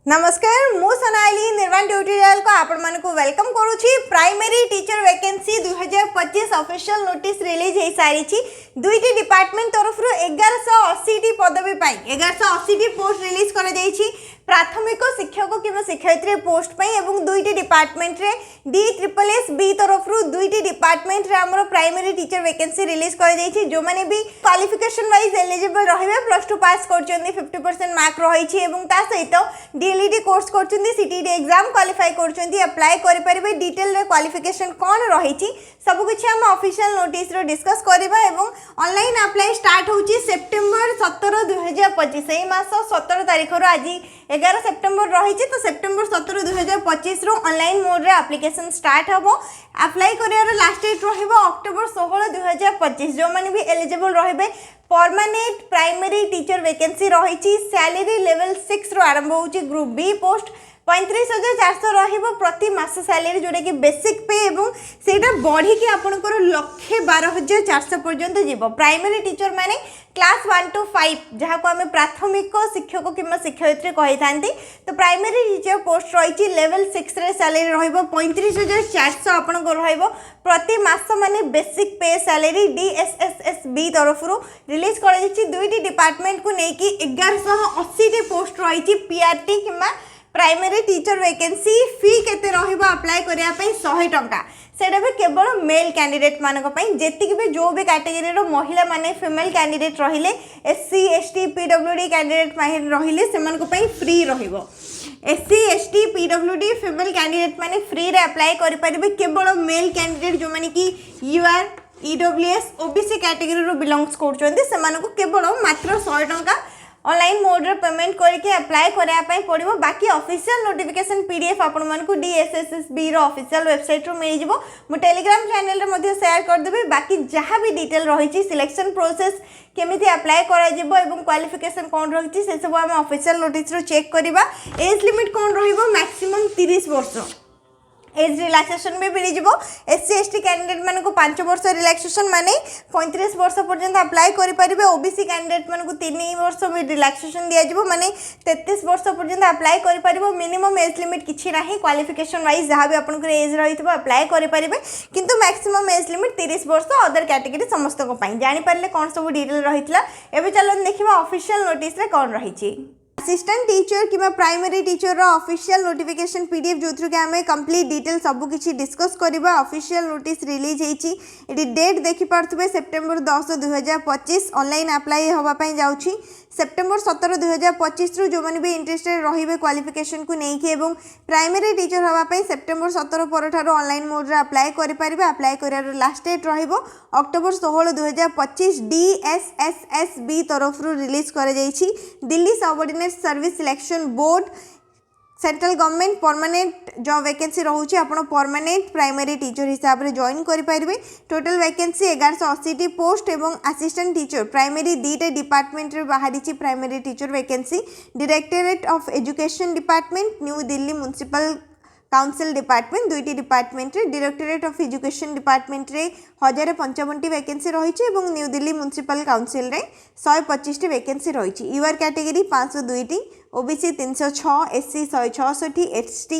नमस्कार मु सोनाली निर्वाण ट्यूटोरियल को आपण मानकु वेलकम करूची। Primary teacher vacancy 2025 official notice release हो सारी दुईटी डिपार्टमेंट तरफ 1180 पदवी 1180 पोस्ट रिलीज कर प्राथमिक शिक्षक कि शिक्षयित्री पोस्ट एवं दुईटी डिपार्टमेंट रे DSSSB तरफ दुईटी डिपार्टमेंट रे हमरो प्राइमरी टीचर वैकेंसी रिलीज कर जो माने भी क्वालिफिकेशन वाइज एलिजिबल रहिबे +2 पास करचंदी 50% मार्क रही एवं ता सहित DLED कोर्स करचंदी CTET एग्जाम क्वालिफाई करचंदी अप्लाई करि परिबे। डिटेल रे क्वालिफिकेशन कोन रही सब कुछ हम ऑफिशियल नोटिस रो डिस्कस करबा एवं ऑनलाइन अप्लाई स्टार्ट होची सेप्टेम्बर 17 2025 एई मास 17 तारिख रो आज 11 सेप्टेम्बर रही तो सेप्टेम्बर 17 2025 रो ऑनलाइन मोड रे एप्लिकेशन स्टार्ट हबो। अप्लाई करियार लास्ट डेट रहिबो अक्टोबर 16 2025 जो माने भी एलिजिबल रहिबे परमानेंट प्राइमरी टीचर वैकेंसी रही। सैलरी लेवल 6 रो आरंभ होची। ग्रुप बी पोस्ट 35,400 रहिबो प्रति मास सैलरी जोटा कि बेसिक पे एवं सेटा बढ़ी कि आपनकर 1,12,400 पर्यंत जीवो। प्राइमरी टीचर माने क्लास 1 to 5 जहाँ को हमें प्राथमिक शिक्षक कि शिक्षयित्री कही था तो प्राइमरी टीचर पोस्ट रही लेवल 6 रे सैलरी रहिबो 35,400 आपनकर रहिबो प्रति मास माने बेसिक पे सैलरी DSSSB तरफ रिलीज कर दुईटी डिपार्टमेंट को लेकिन 1180 पोस्ट रही PRT कि प्राइमरी टीचर वैकेंसी फी केते रहिबो अप्लाई करिया पई 100 टंका सेटा भी केवल मेल कैंडिडेट मानक पई जेतिक भी जो भी कैटेगरी रो महिला माने फीमेल कैंडिडेट रहिले SC ST PWD कैंडिडेट माने रहिले सेमान को पई फ्री रहिबो। SC ST PWD female candidate माने फ्री रे अप्लाई करि परिबे केवल मेल कैंडिडेट जो माने कि UR EWS OBC कैटेगरी रो बिलोंग्स करचोंदी सेमान को केवल मात्र 100 टंका ऑनलाइन मोड रे पेमेंट करके अप्लाई करिया पई पड़िबो। बाकी ऑफिशियल नोटिफिकेशन PDF आपण मानकु DSSSB रो ऑफिशियल वेबसाइट रो मिल जिवो। मु टेलीग्राम चैनल रे मध्ये शेयर कर देबे। बाकी जहाँ भी डिटेल रही सिलेक्शन प्रोसेस केमिति अप्लाई करा जिवो एवं क्वालिफिकेशन कोन रही से सब हम ऑफिशियल नोटिस रो चेक करबा। एज लिमिट कोन रहिबो मैक्सिमम 30 वर्ष। एज रिलैक्सेशन भी मिल जाव। SC ST कैंडिडेट मान को 5 वर्ष रिलैक्सेशन माने 35 वर्ष पर्यंत अप्लाई करि परिबे। OBC कैंडिडेट मान को 3 वर्ष भी रिलैक्सेशन दिया जिवो माने 33 वर्ष पर्यंत अप्लाई करि परिबो। मिनिमम एज लिमिट किछि नाही क्वालिफिकेशन वाइज जहाँ भी आपन को एज रहितबो अप्लाई करि परिबे किंतु मैक्सिमम एज लिमिट 30 वर्ष अदर कैटेगरी समस्त को पई जानि परले कोन सब डिटेल रहितला। एबे चलन देखिबा ऑफिशियल नोटिस रे कोन रहिछि। असिस्टेंट टीचर कि प्राइमरी टीचर रो ऑफिशियल नोटिफिकेशन PDF जो थ्रू के हमें कंप्लीट डिटेल सब किछि डिस्कस करबा। ऑफिशियल नोटिस रिलीज हेछि एटी डेट देखि पारथबे सेप्टेम्बर 10 2025 ऑनलाइन अप्लाई होबा पई जाउछि। सेप्टेम्बर 17 2025 रु जो माने भी इंटरेस्टेड रहिबे क्वालिफिकेशन को नहीं के एवं प्राइमरी टीचर होबा पई सेप्टेम्बर 17 पर ठारो ऑनलाइन मोड रे अप्लाई करि परिबे। अप्लाई करियार लास्ट डेट रहिबो अक्टोबर 16 2025 DSSSB तरफ रु रिलीज करे जाइछि। Delhi subordinate service selection board central government permanent job vacancy रोचे आपण परमानेंट प्राइमरी टीचर हिसाब रे जॉइन करि परिबे। टोटल वैकेंसी 1180 पोस्ट एवं असिस्टेंट टीचर प्राइमरी दीटा डिपार्टमेंट रे बाहरी primary teacher vacancy. Directorate of education department new Delhi municipal council department दुईटी डिपार्टमेंट रे डायरेक्टरेट ऑफ एजुकेशन डिपार्टमेंट रे 1055 वैकेंसी रही एवं न्यू दिल्ली म्युनिसिपल काउंसिल रे 125 वैकेंसी रही। UR category 502 OBC 306 SC 166 ST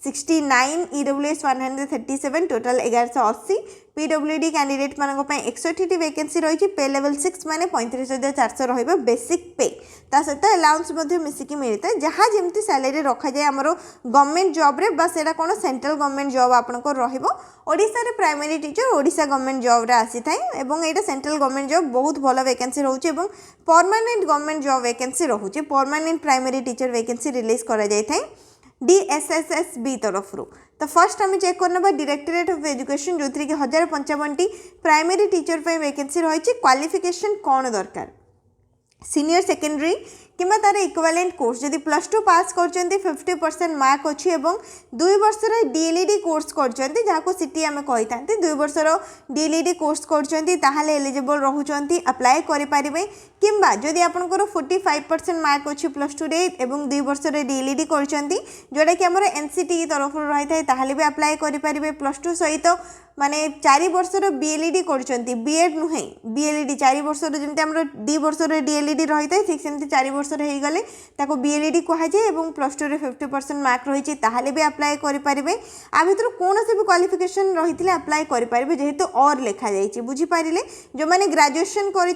69 EWS 137 total 1180 PWD candidate मानक 61 वैकेंसी रही। पे लेवल 6 माने 35,400 रहिबो बेसिक पे ता सहित अलाउंस मिसिकी मिलता है जहाँ जमी सैलरी रखा जाए आमर गवर्नमेंट जॉब रे बस एटा कौन सेंट्रल गवर्नमेंट जॉब आपनकर रहिबो। ओडिशा रे primary teacher Odisha government job रे आसी थाए एवं एटा सेंट्रल गवर्नमेंट जॉब बहुत भल वैकेंसी रहउचे एवं परमानेंट गवर्नमेंट जॉब वैकेंसी रहउचे। Permanent primary teacher vacancy release करा जाय थाए DSSSB तरफ रू। तो फर्स्ट आम चेक करना डायरेक्टरेट ऑफ एजुकेशन जो थी कि 1055 प्राइमरी टीचर पे वैकेंसी रही। क्वालिफिकेशन कौन दरकार सीनियर सेकेंडरी कि तार इक्विवेलेंट कोर्स जदि +2 पास करचंती 50% मार्क अच्छी एवं 2 वर्षर DLED कोर्स करचंती जहाँ को सिटी आम कही था 2 वर्षर DLED कोर्स करचंती ताहाले एलिजिबल रहउचंती अप्लाई करि परिबे। किंबा जदि आपनकर 45% मार्क अच्छी +2 रे एवं 2 वर्षर DLED करचंती जोटा कि हमर NCT तरफ रही थाए ताहाले भी अप्लाई करि परिबे। +2 सहित माने 4 वर्षर BLED करचंती BEd नुहे BLED 4 वर्षर जमते हमर 2 वर्षर DLED रही थाए ठीक सेमती 4 वर्ष वर्षर हो गले ताको बीएलईडी कह जाए और प्लस टू रे 50% मार्क रही ताहले भी अप्लाई करेंगे आ भर कौन से भी क्वालिफिकेशन रही अप्लाई करेंगे जेहेतु और लिखा जाइए बुझीपारे जो मैंने ग्रेजुएशन कर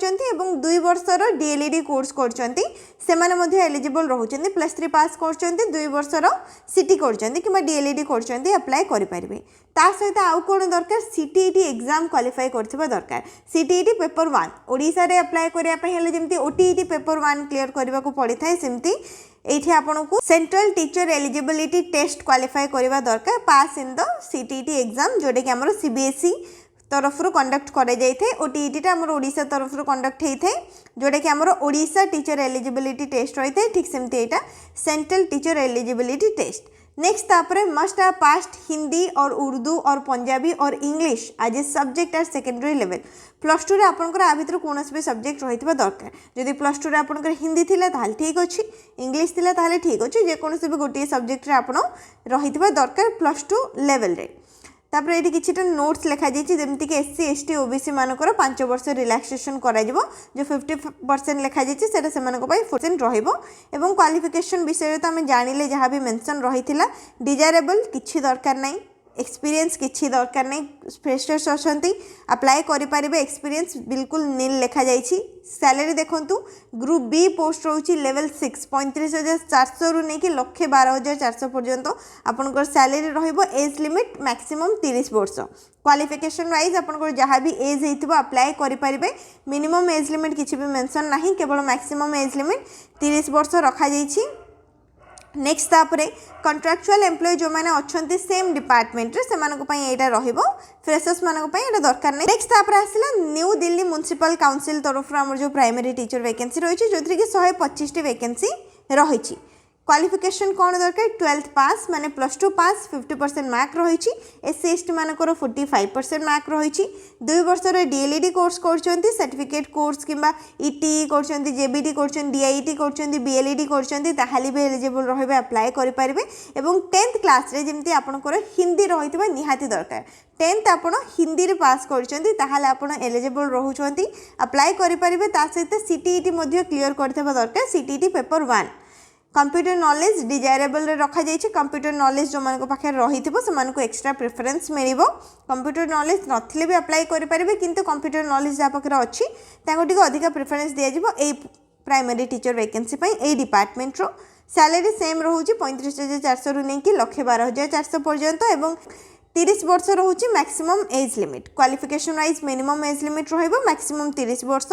2 वर्षर डीएलईडी कोर्स कर एलिजिबल रोचे प्लस 3 पास कर 2 वर्षर सीटी कर डीएलईडी कर अप्लाई करेंगे ता सहित आउ कौन दरकार सीटीईटी एग्जाम क्वालिफाई करथिबा दरकार सीटीईटी पेपर 1 ओडिशा रे अप्लाई करिया पे हेले जेमती ओटीईटी पेपर 1 क्लियर करबा को पड़ी थाए सेमती एठी आपन को central teacher eligibility test qualify करबा दरकार pass in the CTET exam जोडे कि हमर सीबीएसई तरफ कंडक्ट करे जाई थे ओटीईटी टा हमर ओडिशा तरफ कंडक्ट हेई थे जोडे कि हमर ओडिशा टीचर एलिजिबिलिटी टेस्ट रही थे ठीक सेमती एटा central teacher eligibility test next तापरे मस्ट हैव पास्ट हिंदी और उर्दू और पंजाबी और English as a subject at secondary level plus two रे आपनकर आ भितर कौन भी सब्जेक्ट रही दरकार जदि प्लस टू रे आपनकर हिंदी थिला ताहले ठीक अच्छी इंग्लिश थिला ताहले ठीक अच्छी जेकोसी भी गोटे सब्जेक्ट रे आपन रही दरकार प्लस टू लेवल रे तापर ये किसी नोट्स लिखा जाइए जमीक एससी एसटी ओबीसी मानकर 5 वर्ष रिलैक्सेशन करा जो 50% लिखा जाइए से 4% रही क्वालिफिकेशन विषय तो आम जानिले जहाँ भी मेंशन रही डिजायरेबल किसी दरकार नहीं एक्सपीरियंस किसी दरकार नहीं फ्रेशर्स अच्छा अप्लाई करें एक्सपीरियंस बिल्कुल नील लिखा जाइए सैलरी देखंतु ग्रुप बी पोस्ट रोची लेवल 6 35,400 रु नहीं कि 1,12,400 पर्यंत आपनकर सैलरी रहिबो एज लिमिट मैक्सिमम 30 वर्ष क्वालिफिकेशन वाइज आपनकर जहाँ भी एज होइथिबो अप्लाई करें मिनिमम एज लिमिट किसी भी मेंशन नहीं केवल मैक्सिमम एज लिमिट 30 वर्ष रखा जाइछि नेक्स्ट तापरे कॉन्ट्रैक्चुअल एम्प्लॉय जो मैंने अच्छा सेम डिपार्टमेंट रे सेमानक पई एटा रहिबो फ्रेशर्स मानक पई एटा दरकार नहीं नेक्स्ट तापरे आसिला न्यू दिल्ली म्युनिसिपल काउंसिल तरफ हमर जो प्राइमरी टीचर वैकेंसी रही जोथि कि 125 टी वैकेंसी रही क्वालिफिकेशन कौन दरकार 12th पास माने प्लस 2 पास 50% मार्क रही एससी एसटी मानकर 45% मार्क रही 2 वर्षर डीएलईडी कोर्स कर सर्टिफिकेट कोर्स किंबा ईटी कर जेबीटी कर डीआईटी कर बीएलईडी कर भी एलिजिबल रही अप्लाई करेंगे और 10th क्लास रे जमती आपनकर हिंदी रही निहाती दरकार 10th आपण हिंदी रे पास करछंती ताहाले आपण एलिजिबल रहउछंती अप्लाई करेंगे सहित सीटीईटी क्लियर करथिबा दरकार CTET paper 1 computer knowledge desirable रे रखा जाइए कंप्यूटर नॉलेज जो मान पाखे रही से एक्स्ट्रा प्रेफरेंस मिल कंप्यूटर नॉलेज नथिले भी अप्लाई करेंगे किंतु कंप्यूटर नॉलेज जहाँ पाखे अच्छी टे अधिक preference दिज्व A primary teacher vacancy A department row salary same रोचे 35,400 रु नहीं कि 1,12,400 पर्यंत एवं 30 वर्ष रोचे maximum age limit qualification wise minimum age limit maximum 30 वर्ष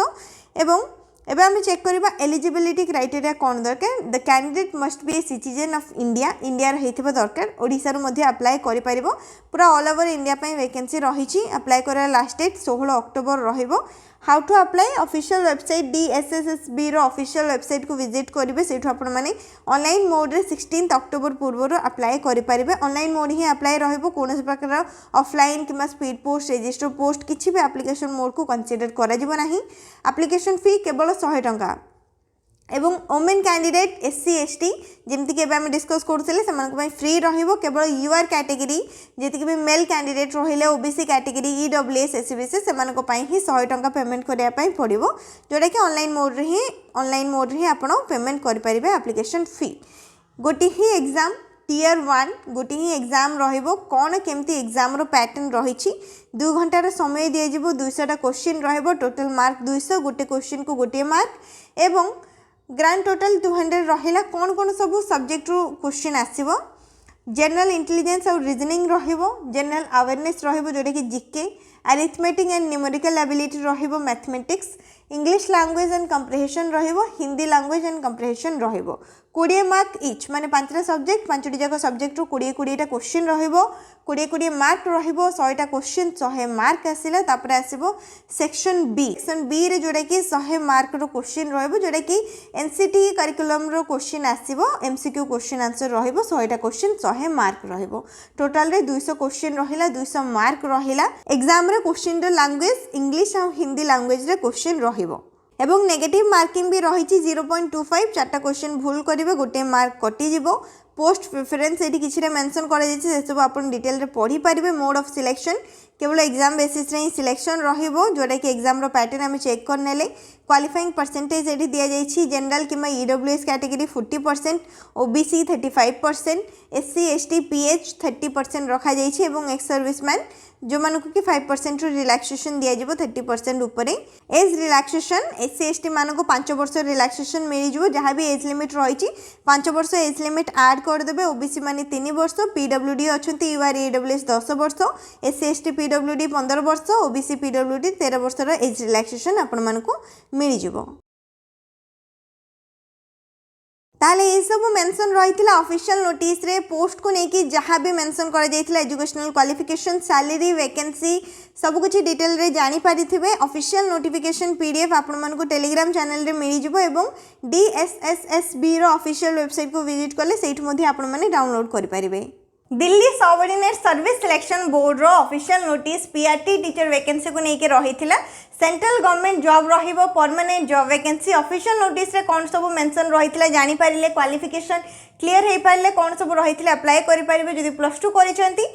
एवं एबे आम चेक करबा एलिजिबिलिटी क्राइटेरिया कौन दरकार the candidate must be a citizen of India India होइथिबा दरकार ओडिसा रो मध्ये अप्लाई करि परिबो पूरा ऑल ओवर इंडिया पई वैकेंसी रही अप्लाई करा लास्ट डेट 16 अक्टोबर रहिबो how to apply official website DSSSB रो ऑफिशियल वेबसाइट को विजिट करेंगे से आपने ऑनलाइन मोड रे 16 अक्टोबर पूर्व अप्लाई करेंगे ऑनलाइन मोड ही अप्लाई रहिबो कौन प्रकार ऑफलाइन कि स्पीड पोस्ट रजिस्टर पोस्ट किसी भी एप्लिकेशन मोड को कंसीडर करा जिवो नाही एप्लिकेशन फी केवल 100 टंका एवं वोमेन कैंडिडेट एससी एसटी जमती कि आम डिस्कस करूँ फ्री रहिबो केवल यूआर कैटेगरी जी भी मेल कैंडिडेट रहिले ओबीसी कैटेगरी ईडब्ल्यूएस एससीबीसी से ही 100 टंका पेमेंट करने पड़ो जोटा कि ऑनलाइन मोड रे आप पेमेंट करेंगे एप्लिकेशन फी गोटे ही एग्जाम टियर 1 गोटे ही एग्जाम रहिबो कौन केमती एग्जाम रो पैटर्न रही 2 घंटार समय दिज्व 200टा क्वेश्चन रहिबो टोटल मार्क 200 गोटे क्वेश्चन को गोटे मार्क एवं ग्रांड टोटल 200 रहिला कौन कौन सब सब्जेक्ट रो क्वेश्चन आसीबो जनरल इंटेलिजेंस और रीजनिंग रहिबो जनरल अवेयरनेस रहिबो जोटा कि GK arithmetic and numerical ability रहिबो mathematics English language and comprehension रहिबो हिंदी लैंग्वेज एंड कंप्रिहेंशन रहिबो 20 मार्क इच माने 5टा सब्जेक्ट 5टी जाक सब्जेक्ट रो 20टा क्वेश्चन रहिबो 20 मार्क रहिबो 100टा क्वेश्चन 100 मार्क आसिला तापर आसीबो सेक्शन बी रे जोटा कि 100 मार्क रो क्वेश्चन रहिबो जोटा कि एनसीटी करिकुलम रो क्वेश्चन आसीबो एमसीक्यू क्वेश्चन आंसर रहिबो 100टा क्वेश्चन 100 मार्क रहिबो टोटल रे 200 क्वेश्चन रहिला 200 मार्क रहिला एग्जाम रे क्वेश्चन रो लैंग्वेज इंग्लिश और हिंदी लैंग्वेज रे क्वेश्चन रहिबो एवं नेगेटिव मार्किंग भी रही 0.25 4टा क्वेश्चन भूल करेंगे गोटे मार्क कटिज पोस्ट प्रेफरेंस ये किसी मेंशन कर सब आप डिटेल पढ़ी पारे। मोड ऑफ सिलेक्शन केवल एग्जाम बेसिस रे सिलेक्शन रहिबो जोटा कि एग्जाम रो पैटर्न आम चेक करने। क्वालिफाइंग परसेंटेज ये दि जाइए जनरल कि EWS category 40%, OBC 35%, SC ST pH 30% रखा जाइए और एक्स सर्विसमैन जो मानक कि 5% रिलैक्सेशन दि जाव 30% उपरे। एज रिलैक्सेशन एससी एसटी मान को 5 वर्ष रिलैक्सेशन मिल जाव जहाँ भी एज लिमिट रही 5 वर्ष एज लिमिट ऐड करदे। ओबीसी माने 3 वर्ष, पीडब्ल्यूडी अच्छा यूआर ईडब्ल्यूएस 10 वर्ष, एससी एसटी पीडब्ल्यूडी 15 वर्ष, ओबीसी पीडब्ल्यूडी 13 वर्ष एज रिलैक्सेशन आपण मानक मिल जाव। ताले ये सब मेंशन रही ऑफिशियल नोटिस रे पोस्ट को लेकिन जहाँ भी मेंशन कर एजुकेशनल क्वालिफिकेशन, सैलरी, वैकेंसी सब कुछ डिटेल रे जानी पारि थिबे। ऑफिशियल नोटिफिकेशन पीडीएफ आपण मानक टेलीग्राम चैनल रे मिल जिवो एवं डीएसएसएसबी रो ऑफिशियल वेबसाइट को विजिट कले सेठ मध्ये आपण माने डाउनलोड करि परिबे। Delhi subordinate service selection board रो official notice PRT teacher vacancy को लेके रही सेंट्रल गवर्नमेंट जॉब रहिबो permanent job vacancy. Official notice रे कौन सब मेंशन रही जानी पारिले, क्वालिफिकेशन क्लियर हो पारे कौन सब रही अप्लाई करि परिबे। जदि +2 करिसेंती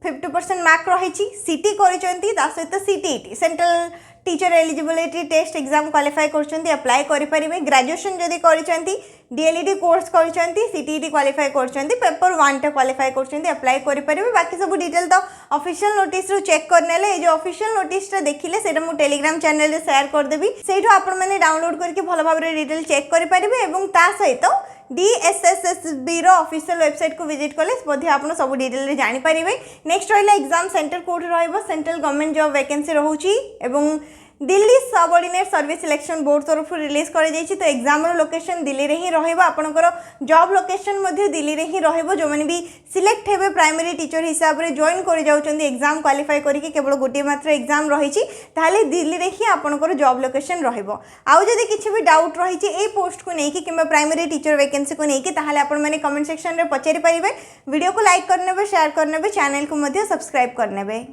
50% मार्क रही, सीटी करिसेंती ता सहित CTET central teacher eligibility test exam qualify करछंती अप्लाई करि परिबे। ग्रेजुएशन जदि करिसेंती डीएलईडी कोर्स करिसेंती सीटीईटी क्वालिफाई करछंती पेपर 1 टा क्वालिफाई करछंती अप्लाई करि परिबे। बाकी सब डिटेल तो ऑफिशियल नोटिस रो चेक करनेले ए जो ऑफिशियल नोटिस टा देखिले सेटा मु टेलीग्राम चैनल रे शेयर कर देबी। सेठो आपण माने डाउनलोड करके भलो भाबरे डिटेल चेक करि परिबे एवं ता सहित डीएसएसएसबी रो ऑफिशियल वेबसाइट को विजिट कले मध्ये आपण सब डिटेल रे जानि परिबे। नेक्स्ट रहिला एग्जाम सेंटर कोड रहइबो सेंट्रल गवर्नमेंट जॉब वैकेंसी रहउची एवं Delhi subordinate service selection board तरफ रिलीज कर जाइए। तो एग्जाम लोकेशन दिल्ली रे ही रहिबो, आपनकर जॉब लोकेशन मध्ये दिल्ली रे ही रहिबो। जो माने भी सिलेक्ट हेबे प्राइमरी टीचर हिसाब रे जॉइन कर जाउचंदी एग्जाम क्वालिफाई करके केवल गोटे मात्र एग्जाम रही ताले दिल्ली रे ही आपनकर जॉब लोकेशन रहिबो। आउ जदि किछि भी डाउट रही ए पोस्ट को नेकी किंबा प्राइमरी टीचर वैकेंसी को नेकी ताले आपण माने कमेंट सेक्शन रे पचारि परिबे। वीडियो को लाइक करनेबे, शेयर करनेबे, चैनल को मध्ये सब्सक्राइब करनेबे।